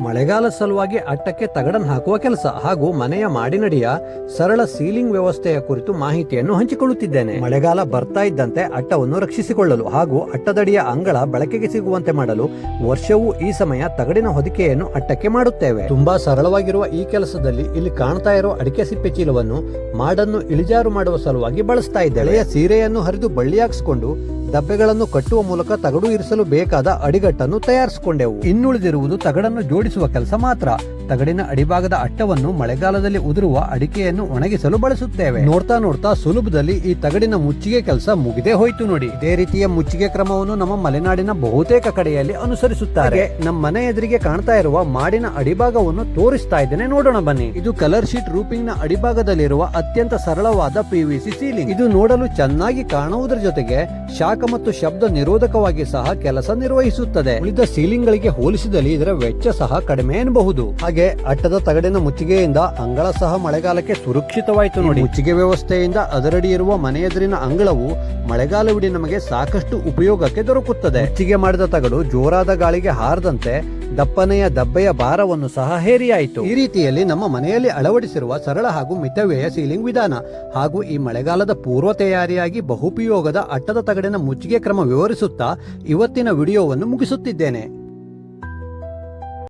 ಮಳೆಗಾಲ ಸಲುವಾಗಿ ಅಟ್ಟಕ್ಕೆ ತಗಡನ್ನು ಹಾಕುವ ಕೆಲಸ ಹಾಗೂ ಮನೆಯ ಮಾಡಿನಡಿಯ ಸರಳ ಸೀಲಿಂಗ್ ವ್ಯವಸ್ಥೆಯ ಕುರಿತು ಮಾಹಿತಿಯನ್ನು ಹಂಚಿಕೊಳ್ಳುತ್ತಿದ್ದೇನೆ. ಮಳೆಗಾಲ ಬರ್ತಾ ಇದ್ದಂತೆ ಅಟ್ಟವನ್ನು ರಕ್ಷಿಸಿಕೊಳ್ಳಲು ಹಾಗೂ ಅಟ್ಟದಡಿಯ ಅಂಗಳ ಬಳಕೆಗೆ ಸಿಗುವಂತೆ ಮಾಡಲು ವರ್ಷವೂ ಈ ಸಮಯ ತಗಡಿನ ಹೊದಿಕೆಯನ್ನು ಅಟ್ಟಕ್ಕೆ ಮಾಡುತ್ತೇವೆ. ತುಂಬಾ ಸರಳವಾಗಿರುವ ಈ ಕೆಲಸದಲ್ಲಿ ಇಲ್ಲಿ ಕಾಣ್ತಾ ಇರುವ ಅಡಿಕೆ ಸಿಪ್ಪೆ ಚೀಲವನ್ನು ಮಾಡನ್ನು ಇಳಿಜಾರು ಮಾಡುವ ಸಲುವಾಗಿ ಬಳಸ್ತಾ ಇದ್ದೇವೆ. ಹಳೆಯ ಸೀರೆಯನ್ನು ಹರಿದು ಬಳ್ಳಿಯಾಗಿಸಿಕೊಂಡು ದಬ್ಬೆಗಳನ್ನು ಕಟ್ಟುವ ಮೂಲಕ ತಗಡು ಇರಿಸಲು ಬೇಕಾದ ಅಡಿಗಟ್ಟನ್ನು ತಯಾರಿಸಿಕೊಂಡೆವು. ಇನ್ನುಳಿದಿರುವುದು ತಗಡನ್ನು ಜೋಡಿಸುವ ಕೆಲಸ ಮಾತ್ರ. ತಗಡಿನ ಅಡಿಭಾಗದ ಅಟ್ಟವನ್ನು ಮಳೆಗಾಲದಲ್ಲಿ ಉದುರುವ ಅಡಿಕೆಯನ್ನು ಒಣಗಿಸಲು ಬಳಸುತ್ತೇವೆ. ನೋಡ್ತಾ ನೋಡ್ತಾ ಸುಲಭದಲ್ಲಿ ಈ ತಗಡಿನ ಮುಚ್ಚಿಗೆ ಕೆಲಸ ಮುಗಿದೇ ಹೋಯ್ತು ನೋಡಿ. ಇದೇ ರೀತಿಯ ಮುಚ್ಚಿಗೆ ಕ್ರಮವನ್ನು ನಮ್ಮ ಮಲೆನಾಡಿನ ಬಹುತೇಕ ಕಡೆಯಲ್ಲಿ ಅನುಸರಿಸುತ್ತಾರೆ. ನಮ್ಮ ಮನೆ ಎದುರಿಗೆ ಕಾಣ್ತಾ ಇರುವ ಮಾಡಿನ ಅಡಿಭಾಗವನ್ನು ತೋರಿಸ್ತಾ ಇದ್ದೇನೆ, ನೋಡೋಣ ಬನ್ನಿ. ಇದು ಕಲರ್ ಶೀಟ್ ರೂಪಿಂಗ್ ನ ಅಡಿಭಾಗದಲ್ಲಿರುವ ಅತ್ಯಂತ ಸರಳವಾದ PVC ಸೀಲಿಂಗ್. ಇದು ನೋಡಲು ಚೆನ್ನಾಗಿ ಕಾಣುವುದರ ಜೊತೆಗೆ ಶಾಖ ಮತ್ತು ಶಬ್ದ ನಿರೋಧಕವಾಗಿ ಸಹ ಕೆಲಸ ನಿರ್ವಹಿಸುತ್ತದೆ. ಉಳಿದ ಸೀಲಿಂಗ್ ಗಳಿಗೆ ಹೋಲಿಸಿದಲ್ಲಿ ಇದರ ವೆಚ್ಚ ಸಹ ಕಡಿಮೆ ಎನ್ನಬಹುದು. ಹಾಗೆ ಅಟ್ಟದ ತಗಡಿನ ಮುಚ್ಚಿಗೆಯಿಂದ ಅಂಗಳ ಸಹ ಮಳೆಗಾಲಕ್ಕೆ ಸುರಕ್ಷಿತವಾಯಿತು ನೋಡಿ. ಮುಚ್ಚಿಗೆ ವ್ಯವಸ್ಥೆಯಿಂದ ಅದರಡಿ ಇರುವ ಮನೆ ಎದುರಿನ ಅಂಗಳವು ಮಳೆಗಾಲವಿಡೀ ನಮಗೆ ಸಾಕಷ್ಟು ಉಪಯೋಗಕ್ಕೆ ದೊರಕುತ್ತದೆ. ಮುಚ್ಚಿಗೆ ಮಾಡಿದ ತಗಡು ಜೋರಾದ ಗಾಳಿಗೆ ಹಾರದಂತೆ ದಪ್ಪನೆಯ ದಬ್ಬೆಯ ಭಾರವನ್ನು ಸಹ ಹೇರಿಯಾಯಿತು. ಈ ರೀತಿಯಲ್ಲಿ ನಮ್ಮ ಮನೆಯಲ್ಲಿ ಅಳವಡಿಸಿರುವ ಸರಳ ಹಾಗೂ ಮಿತವ್ಯಯ ಸೀಲಿಂಗ್ ವಿಧಾನ ಹಾಗೂ ಈ ಮಳೆಗಾಲದ ಪೂರ್ವ ತಯಾರಿಯಾಗಿ ಬಹುಪಯೋಗದ ಅಟ್ಟದ ತಗಡಿನ ಮುಚ್ಚಿಗೆ ಕ್ರಮ ವಿವರಿಸುತ್ತಾ ಇವತ್ತಿನ ವಿಡಿಯೋವನ್ನು ಮುಗಿಸುತ್ತಿದ್ದೇನೆ.